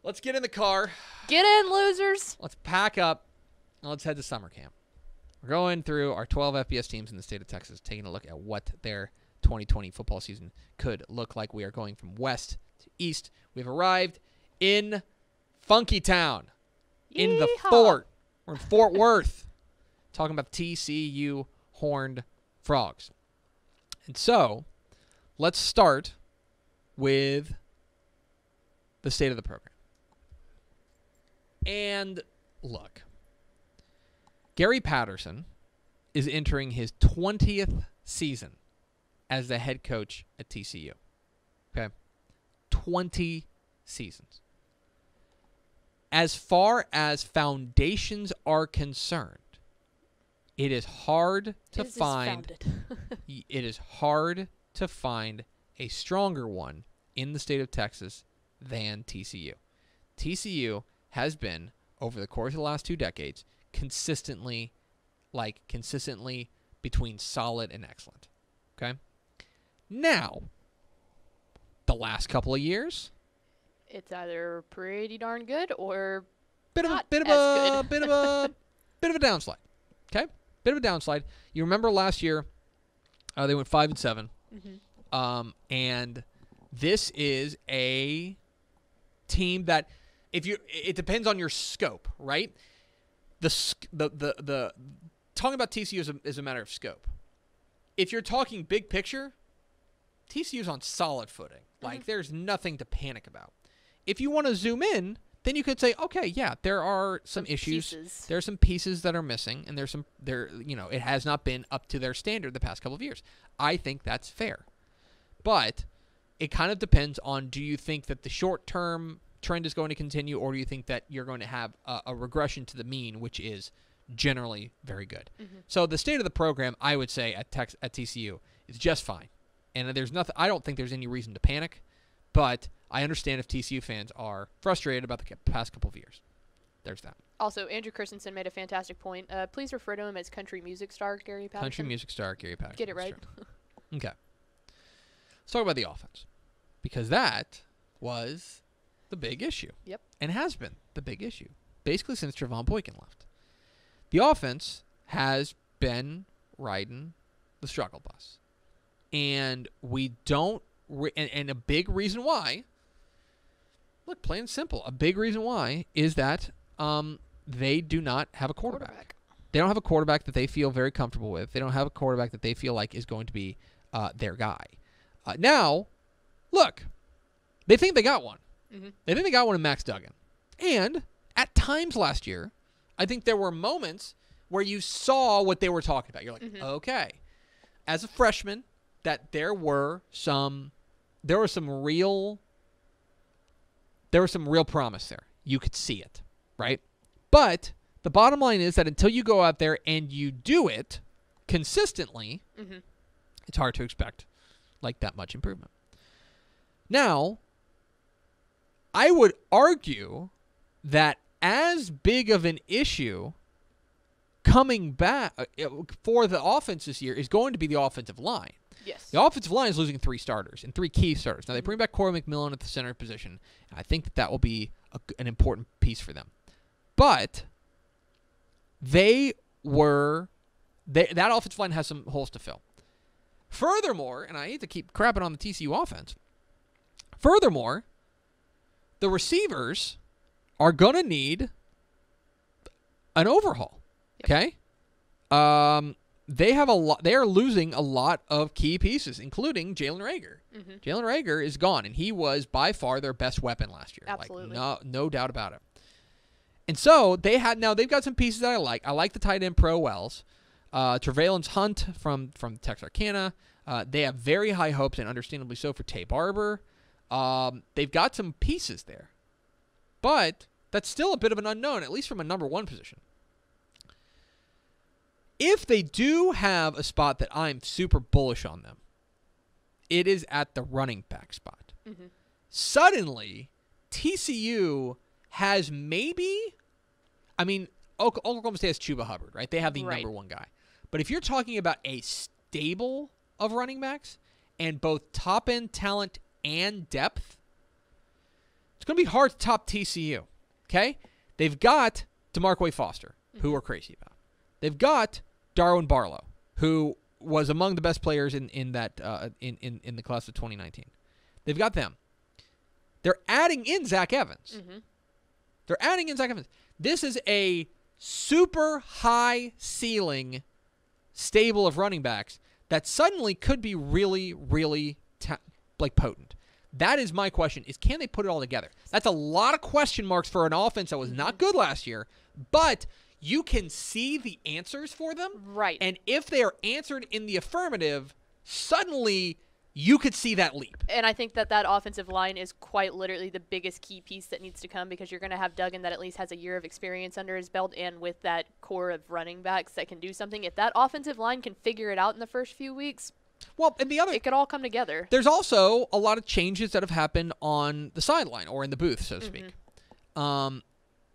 Let's get in the car. Get in, losers. Let's pack up. And let's head to summer camp. We're going through our 12 FBS teams in the state of Texas, taking a look at what their 2020 football season could look like. We are going from west to east. We've arrived in Funky Town, in the fort. We're in Fort Worth, talking about TCU Horned Frogs. And so, let's start with the state of the program. And look, Gary Patterson is entering his 20th season as the head coach at TCU. Okay? 20 seasons. As far as foundations are concerned, it is hard to find it is hard to find a stronger one in the state of Texas than TCU. TCU has been, over the course of the last 2 decades, consistently between solid and excellent. Okay? Now, the last couple of years, it's either pretty darn good or bit of a downslide. Okay? Bit of a downslide. You remember last year, they went 5-7. Mm-hmm. And this is a team that it depends on your scope, right? The talking about TCU is a matter of scope. If you're talking big picture, TCU's on solid footing. Like, there's nothing to panic about. If you want to zoom in, then you could say, okay, yeah, there are some issues. Pieces. There are some pieces that are missing, and it has not been up to their standard the past couple of years. I think that's fair. But it kind of depends on, do you think that the short-term trend is going to continue, or do you think that you're going to have a regression to the mean, which is generally very good? Mm-hmm. So the state of the program, I would say, at TCU is just fine. And there's nothing. I don't think there's any reason to panic, but I understand if TCU fans are frustrated about the past couple of years. There's that. Also, Andrew Christensen made a fantastic point. Please refer to him as country music star Gary Patterson. Country music star Gary Patterson. Get it right. Okay. Let's talk about the offense, because that was the big issue. Yep. And has been the big issue, basically since Trevon Boykin left. The offense has been riding the struggle bus. And we don't, and a big reason why, look, plain and simple, a big reason why is that they do not have a quarterback. They don't have a quarterback that they feel very comfortable with. They don't have a quarterback that they feel like is going to be their guy. Now, look, they think they got one. Mm-hmm. They think they got one in Max Duggan. And at times last year, I think there were moments where you saw what they were talking about. You're like, okay, as a freshman, that there was some real promise there. You could see it, right? But the bottom line is that until you go out there and you do it consistently, it's hard to expect like that much improvement. Now, I would argue that as big of an issue coming back for the offense this year is going to be the offensive line. Yes. The offensive line is losing 3 starters and 3 key starters. Now, they bring back Corey McMillan at the center position. I think that will be an important piece for them. But that offensive line has some holes to fill. Furthermore, and I hate to keep crapping on the TCU offense, furthermore, the receivers are going to need an overhaul. Okay? They are losing a lot of key pieces, including Jalen Reagor. Jalen Reagor is gone, and he was by far their best weapon last year. Absolutely. Like, no doubt about it. And so they've got some pieces that I like. I like the tight end Pro Wells. Trevalance Hunt from Texarkana. They have very high hopes, and understandably so, for Tay Barber. They've got some pieces there. But that's still a bit of an unknown, at least from a number 1 position. If they do have a spot that I'm super bullish on them, it is at the running back spot. Suddenly, TCU has Oklahoma State has Chuba Hubbard, right? They have the number 1 guy. But if you're talking about a stable of running backs and both top-end talent and depth, It's going to be hard to top TCU. Okay? They've got DeMarque Foster, who we're crazy about. They've got Darwin Barlow, who was among the best players in the class of 2019. They've got them. They're adding in Zach Evans. They're adding in Zach Evans. This is a super high ceiling stable of running backs that suddenly could be really, really potent. That is my question, is can they put it all together? That's a lot of question marks for an offense that was not good last year, but you can see the answers for them. Right. And if they are answered in the affirmative, suddenly you could see that leap. And I think that offensive line is quite literally the biggest key piece that needs to come, because you're going to have Duggan that at least has a year of experience under his belt, and with that core of running backs that can do something. If that offensive line can figure it out in the first few weeks, well, and the other, it could all come together. There's also a lot of changes that have happened on the sideline or in the booth, so to speak.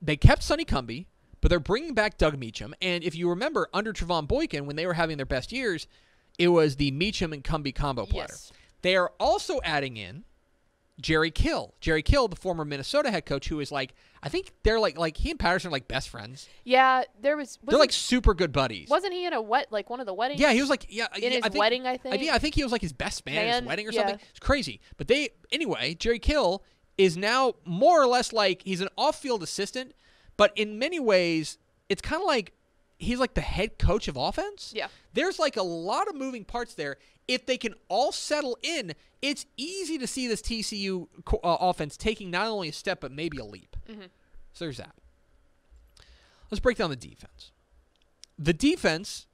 They kept Sonny Cumbie, but they're bringing back Doug Meacham. And if you remember, under Trevon Boykin, when they were having their best years, it was the Meacham and Cumbie combo platter. Yes. They are also adding in Jerry Kill. Jerry Kill, the former Minnesota head coach, who is I think they're like he and Patterson are like best friends. Yeah, they're like super good buddies. Wasn't he in one of the weddings? Yeah, he was in his wedding, I think. I think he was like his best man at his wedding or something. Yeah. It's crazy. But anyway, Jerry Kill is now more or less like he's an off-field assistant, but in many ways, it's kind of like he's like the head coach of offense. Yeah. There's like a lot of moving parts there. If they can all settle in, it's easy to see this TCU offense taking not only a step, but maybe a leap. So there's that. Let's break down the defense. The defense,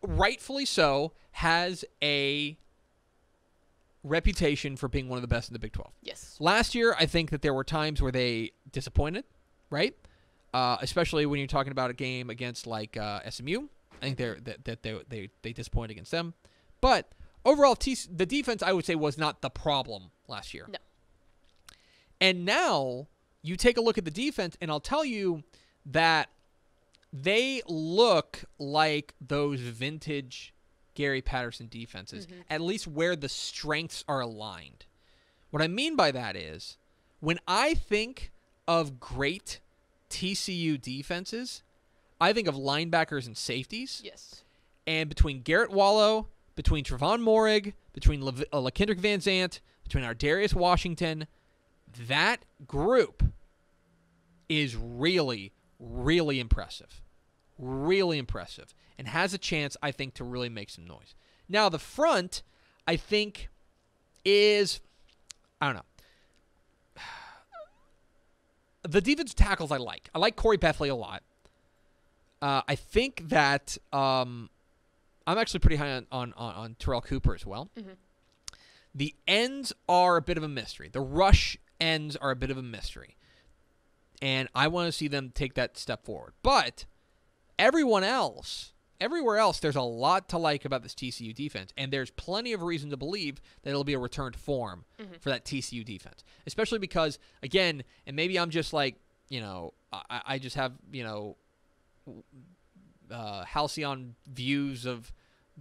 rightfully so, has a reputation for being one of the best in the Big 12. Yes. Last year, I think that there were times where they disappointed, right? Especially when you're talking about a game against SMU. I think they disappointed against them. But overall, the defense, I would say, was not the problem last year. No. And now you take a look at the defense, and I'll tell you that they look like those vintage Gary Patterson defenses, at least where the strengths are aligned. What I mean by that is, when I think of great TCU defenses, I think of linebackers and safeties. Yes. And between Garrett Wallow, between Trevon Moehrig, between LaKendrick Van Zant, between Ardarius Washington, that group is really, really impressive. Really impressive. And has a chance, I think, to really make some noise. Now, the front, I think, is, I don't know. The defensive tackles I like. I like Corey Bethley a lot. I think that I'm actually pretty high on Terrell Cooper as well. The ends are a bit of a mystery. The rush ends are a bit of a mystery. And I want to see them take that step forward. But everywhere else, there's a lot to like about this TCU defense. And there's plenty of reason to believe that it'll be a return to form for that TCU defense. Especially because, again, and maybe I'm just like, I just have, halcyon views of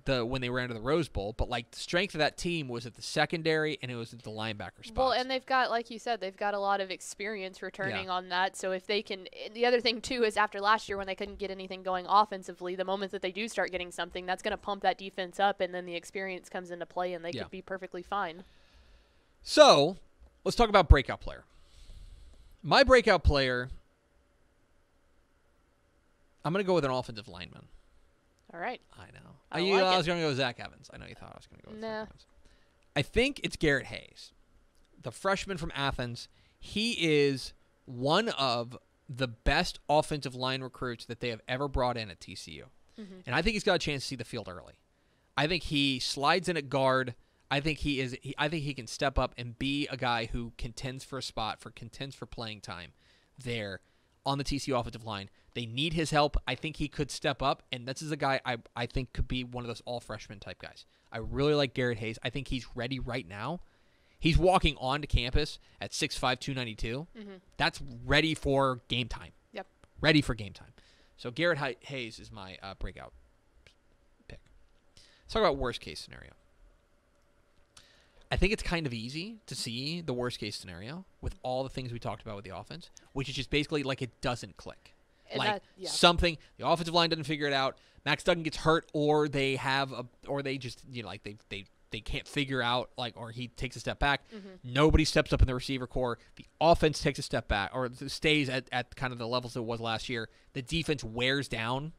when they ran to the Rose Bowl, but the strength of that team was at the secondary and it was at the linebacker spots. Well, and they've got, like you said, they've got a lot of experience returning on that. So if they can, the other thing too is after last year when they couldn't get anything going offensively, the moment that they do start getting something, that's going to pump that defense up, and then the experience comes into play, and they could be perfectly fine. So let's talk about breakout player. My breakout player, I'm going to go with an offensive lineman. All right. I know. I was going to go with Zach Evans. I know you thought I was going to go with Zach Evans. I think it's Garrett Hayes, the freshman from Athens. He is one of the best offensive line recruits that they have ever brought in at TCU. And I think he's got a chance to see the field early. I think he slides in at guard. I think he can step up and be a guy who contends for a spot, contends for playing time there on the TCU offensive line. They need his help. I think he could step up, and this is a guy I think could be one of those all-freshman type guys. I really like Garrett Hayes. I think he's ready right now. He's walking onto campus at 6'5", 292. That's ready for game time. Yep. Ready for game time. So Garrett Hayes is my breakout pick. Let's talk about worst-case scenario. I think it's kind of easy to see the worst case scenario with all the things we talked about with the offense, which is just basically like it doesn't click. And Like yeah. something, the offensive line doesn't figure it out. Max Duggan gets hurt, or they just like they can't figure out, like, or he takes a step back. Nobody steps up in the receiver core. The offense takes a step back or stays at kind of the levels it was last year. The defense wears down.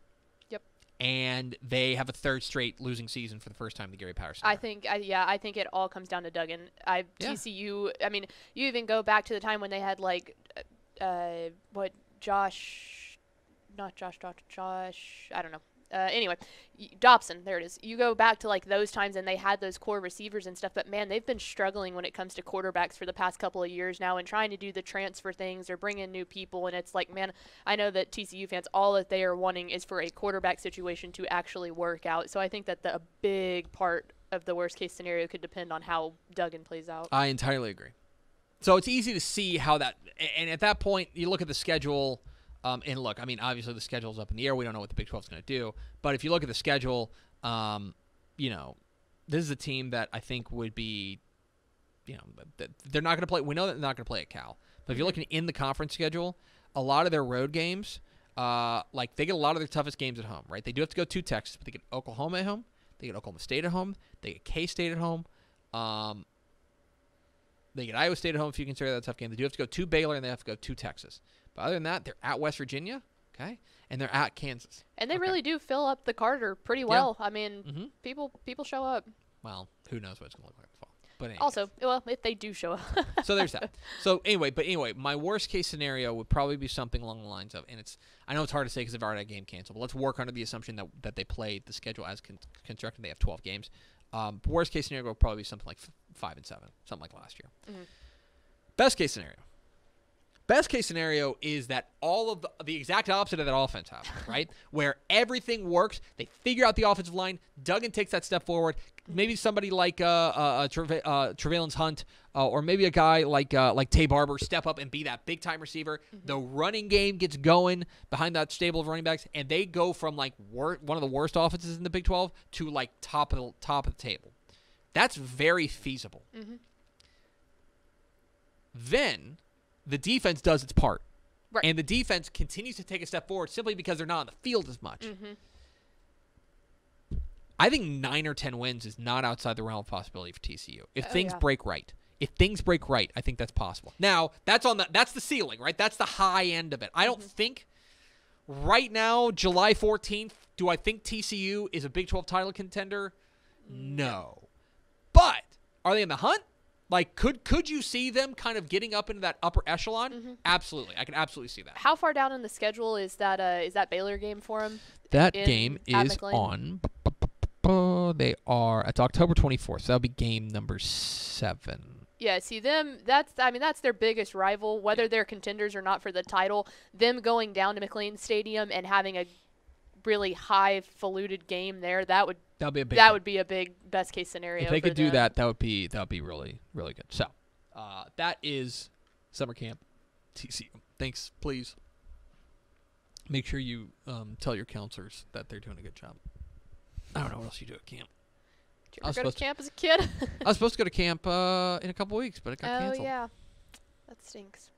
Yep. And they have a third straight losing season for the first time in the Gary Patterson era. I think it all comes down to Duggan. TCU, I mean, you even go back to the time when they had, like, Josh, I don't know. Anyway, Dobson, there it is. You go back to, like, those times, and they had those core receivers and stuff, but, man, they've been struggling when it comes to quarterbacks for the past couple of years now and trying to do the transfer things or bring in new people, and it's like, man, I know that TCU fans, all that they are wanting is for a quarterback situation to actually work out. So I think that a big part of the worst-case scenario could depend on how Duggan plays out. I entirely agree. So it's easy to see how that – and at that point, you look at the schedule – and look, I mean, obviously the schedule's up in the air. We don't know what the Big 12 is going to do. But if you look at the schedule, you know, this is a team that I think would be, you know, they're not going to play. We know that they're not going to play at Cal. But if you're looking in the conference schedule, a lot of their road games, like they get a lot of their toughest games at home, right? They do have to go to Texas, but they get Oklahoma at home. They get Oklahoma State at home. They get K-State at home. They get Iowa State at home if you consider that a tough game. They do have to go to Baylor, and they have to go to Texas. But other than that, they're at West Virginia, okay, and they're at Kansas. And they really do fill up the Carter pretty well. I mean, people show up. Well, who knows what it's going to look like in the fall. But anyway. Also, well, if they do show up. So there's that. So anyway, my worst case scenario would probably be something along the lines of, and I know it's hard to say because they've already had a game canceled, but let's work under the assumption that they played the schedule as constructed. They have 12 games. Worst case scenario would probably be something like 5-7, something like last year. Best case scenario. Best case scenario is that all of the exact opposite of that offense happens, right? Where everything works, they figure out the offensive line. Duggan takes that step forward. Maybe somebody like Trevalance Hunt, or maybe a guy like Tay Barber step up and be that big time receiver. The running game gets going behind that stable of running backs, and they go from like one of the worst offenses in the Big 12 to like top of the table. That's very feasible. Then the defense does its part. Right. And the defense continues to take a step forward simply because they're not on the field as much. I think 9 or 10 wins is not outside the realm of possibility for TCU. If things break right. If things break right, I think that's possible. Now, that's the ceiling, right? That's the high end of it. I don't think right now, July 14th, do I think TCU is a Big 12 title contender? No. But are they in the hunt? Like, could you see them kind of getting up into that upper echelon? Absolutely. I can absolutely see that. How far down in the schedule is that Baylor game for them? That game is on. It's October 24th. So that'll be game number 7. Yeah, see them. That's their biggest rival. Whether they're contenders or not for the title, them going down to McLean Stadium and having a really highfalutin game there, that would be a big best case scenario. If they could do that, that would be really, really good. So that is summer camp TCU. Thanks. Please make sure you tell your counselors that they're doing a good job. I don't know what else you do at camp. Did you ever go to camp as a kid? I was supposed to go to camp in a couple weeks, but it got canceled. Oh, yeah. That stinks.